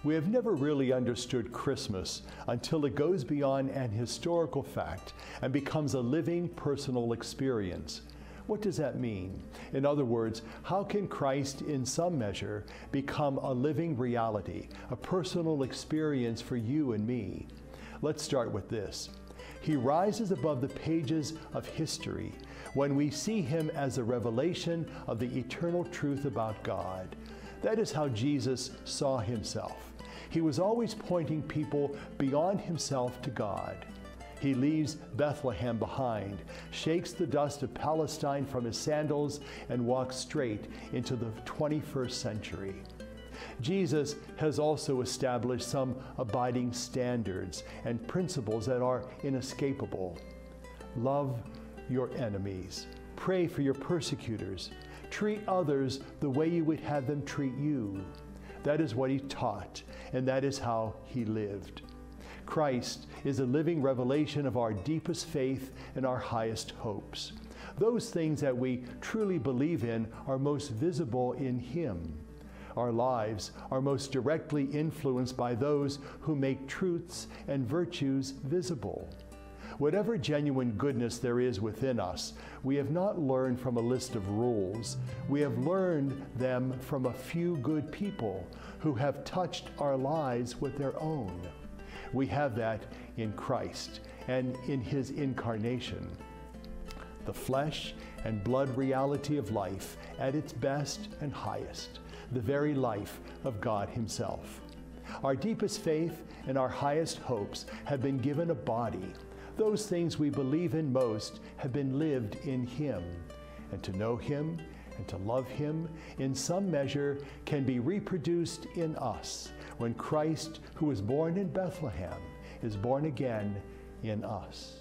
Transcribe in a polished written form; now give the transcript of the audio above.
We have never really understood Christmas until it goes beyond an historical fact and becomes a living personal experience. What does that mean? In other words, how can Christ in some measure become a living reality, a personal experience for you and me? Let's start with this. He rises above the pages of history when we see him as a revelation of the eternal truth about God. That is how Jesus saw himself. He was always pointing people beyond himself to God. He leaves Bethlehem behind, shakes the dust of Palestine from his sandals, and walks straight into the 21st century. Jesus has also established some abiding standards and principles that are inescapable. Love your enemies. Pray for your persecutors. Treat others the way you would have them treat you. That is what he taught, and that is how he lived. Christ is a living revelation of our deepest faith and our highest hopes. Those things that we truly believe in are most visible in him. Our lives are most directly influenced by those who make truths and virtues visible. Whatever genuine goodness there is within us, we have not learned from a list of rules. We have learned them from a few good people who have touched our lives with their own. We have that in Christ and in his incarnation. The flesh and blood reality of life at its best and highest, the very life of God himself. Our deepest faith and our highest hopes have been given a body. Those things we believe in most have been lived in him. And to know him and to love him in some measure can be reproduced in us when Christ, who was born in Bethlehem, is born again in us.